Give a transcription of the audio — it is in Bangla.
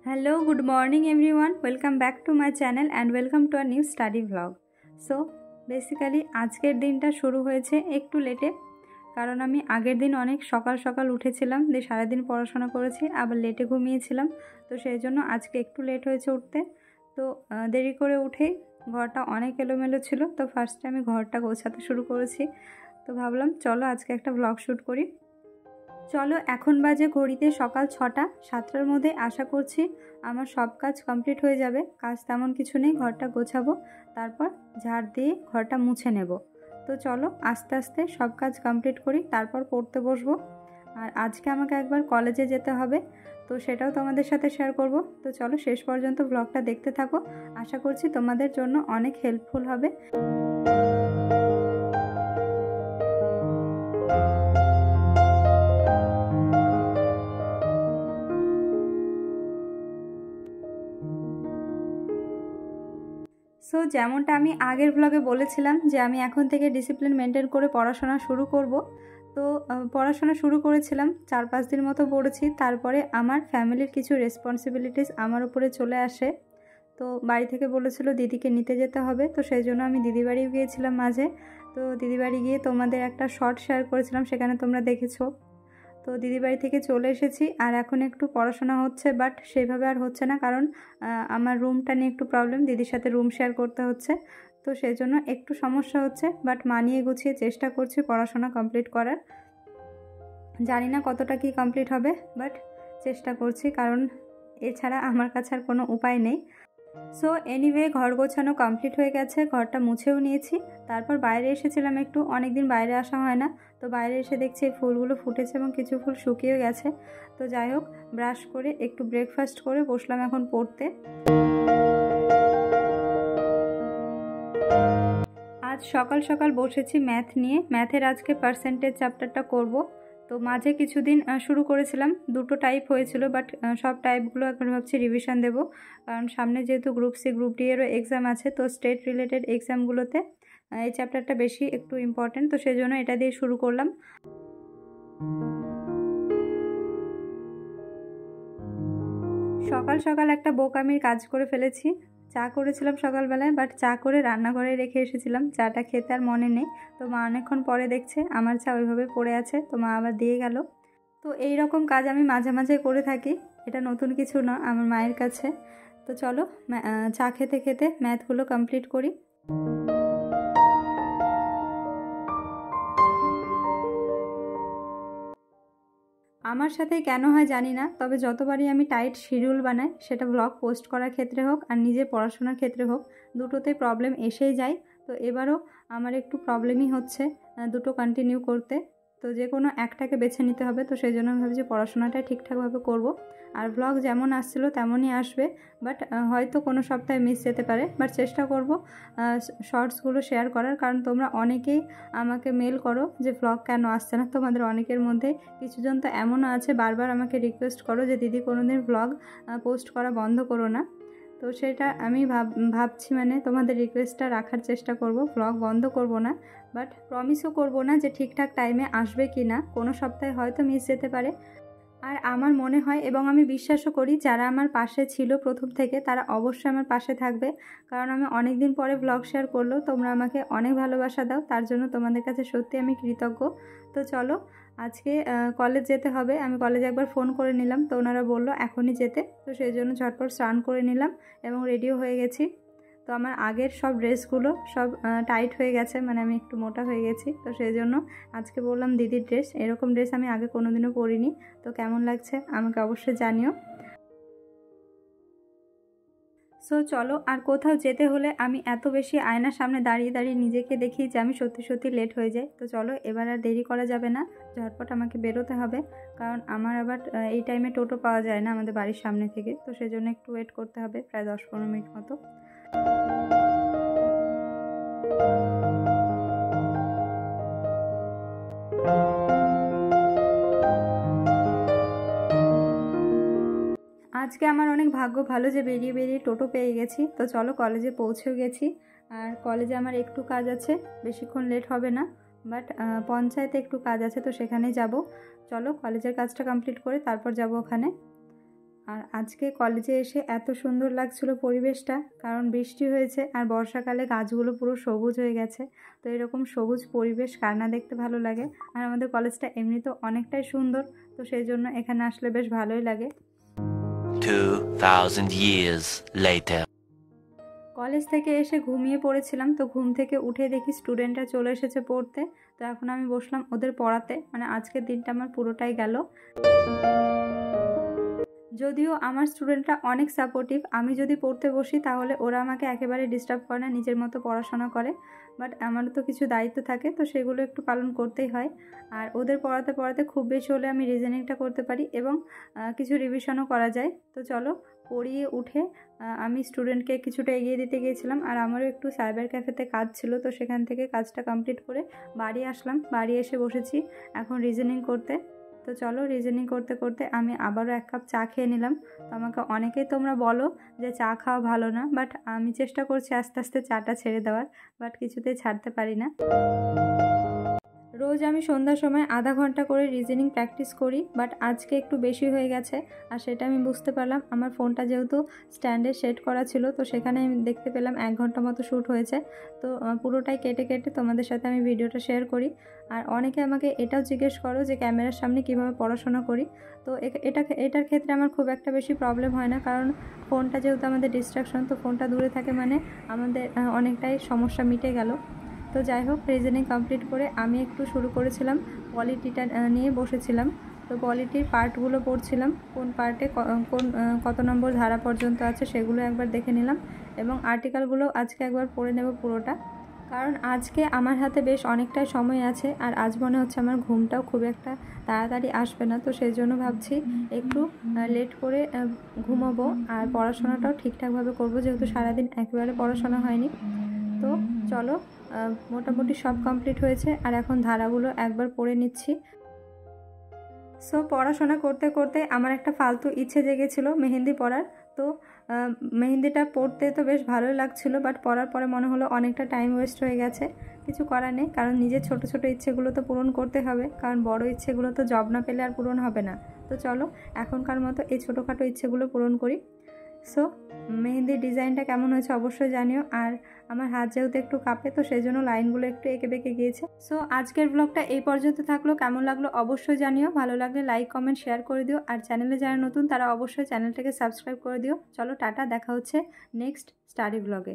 Hello, good morning everyone. Welcome back to my channel and welcome to a new study vlog. So basically আজকের দিনটা শুরু হয়েছে একটু লেটে, কারণ আমি আগের দিন অনেক সকাল সকাল উঠেছিলাম, দিয়ে সারাদিন পড়াশোনা করেছি, আবার লেটে ঘুমিয়েছিলাম। তো সেই জন্য আজকে একটু লেট হয়েছে উঠতে। তো দেরি করে উঠেই ঘরটা অনেক এলোমেলো ছিল, তো ফার্স্টে আমি ঘরটা গোছাতে শুরু করেছি। তো ভাবলাম চলো আজকে একটা ব্লগ শ্যুট করি। চলো, এখন বাজে ঘড়িতে সকাল 6টা। 7টার মধ্যে আশা করছি আমার সব কাজ কমপ্লিট হয়ে যাবে। কাজ তেমন কিছু নেই, ঘরটা গোছাবো, তারপর ঝাড় দিয়ে ঘরটা মুছে নেব। তো চলো আস্তে আস্তে সব কাজ কমপ্লিট করি, তারপর পড়তে বসবো। আর আজকে আমাকে একবার কলেজে যেতে হবে, তো সেটাও তোমাদের সাথে শেয়ার করব। তো চলো শেষ পর্যন্ত ব্লগটা দেখতে থাকো, আশা করছি তোমাদের জন্য অনেক হেল্পফুল হবে। সো যেমনটা আমি আগের ব্লগে বলেছিলাম যে আমি এখন থেকে ডিসিপ্লিন মেনটেন করে পড়াশোনা শুরু করব। তো পড়াশোনা শুরু করেছিলাম, 4-5 দিন মতো পড়েছি। তারপরে আমার ফ্যামিলির কিছু রেসপন্সিবিলিটিস আমার উপরে চলে আসে। তো বাড়ি থেকে বলেছিল দিদিকে নিতে যেতে হবে, তো সেই জন্য আমি দিদি বাড়ি গিয়েছিলাম মাঝে। তো দিদি বাড়ি গিয়ে তোমাদের একটা শর্ট শেয়ার করেছিলাম, সেখানে তোমরা দেখেছো। তো দিদি বাড়ি থেকে চলে এসেছি, আর এখন একটু পড়াশোনা হচ্ছে, বাট সেইভাবে আর হচ্ছে না, কারণ আমার রুমটা নিয়ে একটু প্রবলেম, দিদির সাথে রুম শেয়ার করতে হচ্ছে। তো সেই জন্য একটু সমস্যা হচ্ছে, বাট মানিয়ে গুছিয়ে চেষ্টা করছি পড়াশোনা কমপ্লিট করার। জানি না কতটা কি কমপ্লিট হবে, বাট চেষ্টা করছি, কারণ এছাড়া আমার কাছে আর কোনো উপায় নেই। সো এনিওয়ে, ঘর গোছানো কমপ্লিট হয়ে গেছে, ঘরটা মুছেও নিয়েছি। তারপর বাইরে এসেছিলাম একটু, অনেক দিন বাইরে আসা হয় না। তো বাইরে এসে দেখছি এই ফুলগুলো ফুটেছে এবং কিছু ফুল শুকিয়েও গেছে। তো যাই হোক, ব্রাশ করে একটু ব্রেকফাস্ট করে বসলাম এখন পড়তে। আজ সকাল সকাল বসেছি ম্যাথ নিয়ে। ম্যাথের আজকে পার্সেন্টেজ চ্যাপ্টারটা করব। তো মাঝে কিছুদিন শুরু করেছিলাম, 2টো টাইপ হয়েছিল, বাট সব টাইপগুলো এখন ভাবছি রিভিশন দেব, কারণ সামনে যেহেতু গ্রুপ সি গ্রুপ ডি এরও এক্সাম আছে। তো স্টেট রিলেটেড এক্সামগুলোতে এই চ্যাপ্টারটা বেশি একটু ইম্পর্টেন্ট, তো সেই জন্য এটা দিয়ে শুরু করলাম। সকাল সকাল একটা বোকামির কাজ করে ফেলেছি। চা করেছিলাম সকালবেলায়, বাট চা করে রান্নাঘরে রেখে এসেছিলাম, চাটা খেতে আর মনে নেই। তো মা অনেকক্ষণ পরে দেখছে আমার চা ওইভাবে পড়ে আছে, তো মা আবার দিয়ে গেল। তো এই রকম কাজ আমি মাঝে মাঝে করে থাকি, এটা নতুন কিছু না আমার মায়ের কাছে। তো চলো চা খেতে খেতে ম্যাথগুলো কমপ্লিট করি। আমার সাথে কেন হয় জানি না, তবে যতবারই আমি টাইট শিডিউল বানাই, সেটা ব্লগ পোস্ট করার ক্ষেত্রে হোক আর নিজের পড়াশোনার ক্ষেত্রে হোক, দুটোতে প্রবলেম এসেই যায়। তো এবারও আমার একটু প্রবলেমই হচ্ছে দুটো কন্টিনিউ করতে। তো যে কোনো একটাকে বেছে নিতে হবে, তো সেই জন্য আমি ভাবছি পড়াশোনাটাই ঠিকঠাকভাবে করব। আর ব্লগ যেমন আসছিলো তেমনই আসবে, বাট হয়তো কোনো সপ্তাহে মিস যেতে পারে, বাট চেষ্টা করব শর্টসগুলো শেয়ার করার। কারণ তোমরা অনেকেই আমাকে মেল করো যে ব্লগ কেন আসছে না। তোমাদের অনেকের মধ্যে কিছুজন তো এমনও আছে বারবার আমাকে রিকোয়েস্ট করো যে দিদি কোনোদিন ব্লগ পোস্ট করা বন্ধ করো না। তো সেটা আমি ভাবছি, মানে তোমাদের রিকোয়েস্টটা রাখার চেষ্টা করব, ব্লগ বন্ধ করব না, বাট প্রমিসও করব না যে ঠিকঠাক টাইমে আসবে কি না। কোনো সপ্তাহে হয়তো মিস যেতে পারে। আর আমার মনে হয় এবং আমি বিশ্বাসও করি, যারা আমার পাশে ছিল প্রথম থেকে তারা অবশ্যই আমার পাশে থাকবে, কারণ আমি অনেক দিন পরে ব্লগ শেয়ার করলেও তোমরা আমাকে অনেক ভালোবাসা দাও, তার জন্য তোমাদের কাছে সত্যি আমি কৃতজ্ঞ। তো চলো, আজকে কলেজ যেতে হবে। আমি কলেজে একবার ফোন করে নিলাম, তো ওনারা বললো এখনই যেতে। তো সেই জন্য ঝটপট স্নান করে নিলাম এবং রেডিও হয়ে গেছি। তো আমার আগের সব ড্রেসগুলো সব টাইট হয়ে গেছে, মানে আমি একটু মোটা হয়ে গেছি। তো সেই জন্য আজকে বললাম দিদির ড্রেস, এরকম ড্রেস আমি আগে কোনোদিনও পরিনি। তো কেমন লাগছে আমাকে অবশ্যই জানিও। সো চলো, আর কোথাও যেতে হলে আমি এত বেশি আয়নার সামনে দাঁড়িয়ে দাঁড়িয়ে নিজেকে দেখি যে আমি সত্যি সত্যি লেট হয়ে যাই। তো চলো এবার আর দেরি করা যাবে না, ঝটপট আমাকে বেরোতে হবে, কারণ আমার আবার এই টাইমে টোটো পাওয়া যায় না আমাদের বাড়ির সামনে থেকে। তো সেজন্য একটু ওয়েট করতে হবে, প্রায় 10-15 মিনিট মতো। আজকে আমার অনেক ভাগ্য ভালো যে বেরিয়ে বেরিয়ে টোটো পেয়ে গেছি। তো চলো কলেজে পৌঁছেও গেছি, আর কলেজে আমার একটু কাজ আছে, বেশিক্ষণ লেট হবে না। বাট পঞ্চায়েতে একটু কাজ আছে, তো সেখানেই যাব। চলো কলেজের কাজটা কমপ্লিট করে তারপর যাব ওখানে। আর আজকে কলেজে এসে এত সুন্দর লাগছিল পরিবেশটা, কারণ বৃষ্টি হয়েছে আর বর্ষাকালে গাছগুলো পুরো সবুজ হয়ে গেছে। তো এরকম সবুজ পরিবেশ কার না দেখতে ভালো লাগে। আর আমাদের কলেজটা এমনিতেও অনেকটাই সুন্দর, তো সেই জন্য এখানে আসলে বেশ ভালোই লাগে। 2000 years later. কলেজ থেকে এসে ঘুমিয়ে পড়েছিলাম, তো ঘুম থেকে উঠে দেখি স্টুডেন্টরা চলে এসেছে পড়তে। তো এখন আমি বসলাম ওদের পড়াতে, মানে আজকের দিনটা আমার পুরোটাই গেল। যদিও আমার স্টুডেন্টরা অনেক সাপোর্টিভ, আমি যদি পড়তে বসি তাহলে ওরা আমাকে একেবারে ডিস্টার্ব করে না, নিজের মতো পড়াশোনা করে। বাট আমারও তো কিছু দায়িত্ব থাকে, তো সেগুলো একটু পালন করতেই হয়। আর ওদের পড়াতে পড়াতে খুব বেশি হলে আমি রিজনিংটা করতে পারি এবং কিছু রিভিশনও করা যায়। তো চলো পড়িয়ে উঠে আমি স্টুডেন্টকে কিছুটা এগিয়ে দিতে গিয়েছিলাম, আর আমারও একটু সাইবার ক্যাফেতে কাজ ছিল, তো সেখান থেকে কাজটা কমপ্লিট করে বাড়ি আসলাম। বাড়ি এসে বসেছি এখন রিজনিং করতে। তো চলো রিজনিং করতে করতে আমি আবারও 1 কাপ চা খেয়ে নিলাম। তো আমাকে অনেকেই তোমরা বলো যে চা খাওয়া ভালো না, বাট আমি চেষ্টা করছি আস্তে আস্তে চাটা ছেড়ে দেওয়ার, বাট কিছুতেই ছাড়তে পারি না। রোজ আমি সন্ধ্যার সময় আধা ঘন্টা করে রিজনিং প্র্যাকটিস করি, বাট আজকে একটু বেশি হয়ে গেছে। আর সেটা আমি বুঝতে পারলাম আমার ফোনটা যেহেতু স্ট্যান্ডে সেট করা ছিল, তো সেখানে আমি দেখতে পেলাম 1 ঘন্টা মতো শ্যুট হয়েছে। তো পুরোটাই কেটে কেটে তোমাদের সাথে আমি ভিডিওটা শেয়ার করি। আর অনেকে আমাকে এটাও জিজ্ঞেস করো যে ক্যামেরার সামনে কিভাবে পড়াশোনা করি। তো এটার ক্ষেত্রে আমার খুব একটা বেশি প্রবলেম হয় না, কারণ ফোনটা যেহেতু আমাদের ডিস্ট্রাকশন, তো ফোনটা দূরে থাকে মানে আমাদের অনেকটাই সমস্যা মিটে গেল। তো যাই হোক রিজনিং কমপ্লিট করে আমি একটু শুরু করেছিলাম পলিটিটা নিয়ে বসেছিলাম। তো পলিটির পার্টগুলো পড়ছিলাম, কোন পার্টে কত নম্বর ধারা পর্যন্ত আছে সেগুলো একবার দেখে নিলাম, এবং আর্টিকেলগুলো আজকে একবার পড়ে নেব পুরোটা, কারণ আজকে আমার হাতে বেশ অনেকটাই সময় আছে। আর আজ মনে হচ্ছে আমার ঘুমটাও খুব একটা তাড়াতাড়ি আসবে না, তো সেই জন্য ভাবছি একটু লেট করে ঘুমোবো আর পড়াশোনাটাও ঠিকঠাকভাবে করবো, যেহেতু সারাদিন একেবারে পড়াশোনা হয়নি। তো চলো মোটামুটি সব কমপ্লিট হয়েছে, আর এখন ধারাগুলো একবার পড়ে নিচ্ছি। সো পড়াশোনা করতে করতে আমার একটা ফালতু ইচ্ছে জেগেছিল মেহেন্দি পড়ার। তো মেহেন্দিটা পড়তে তো বেশ ভালোই লাগছিল, বাট পড়ার পরে মনে হলো অনেকটা টাইম ওয়েস্ট হয়ে গেছে। কিছু করার নেই, কারণ নিজের ছোট ছোট ইচ্ছেগুলো তো পূরণ করতে হবে, কারণ বড় ইচ্ছেগুলো তো জব না পেলে আর পূরণ হবে না। তো চলো এখনকার মতো এই ছোটোখাটো ইচ্ছেগুলো পূরণ করি। সো মেহেন্দির ডিজাইনটা কেমন হয়েছে অবশ্যই জানিও। আর আমার হাত যেহেতু একটু কাঁপে, তো সেই জন্য লাইনগুলো একটু এঁকে বেঁকে গিয়েছে। সো আজকের ব্লগটা এই পর্যন্ত থাকলো, কেমন লাগলো অবশ্যই জানিও। ভালো লাগলে লাইক কমেন্ট শেয়ার করে দিও, আর চ্যানেলে যারা নতুন তারা অবশ্যই চ্যানেলটাকে সাবস্ক্রাইব করে দিও। চলো টাটা, দেখা হচ্ছে নেক্সট স্টাডি ব্লগে।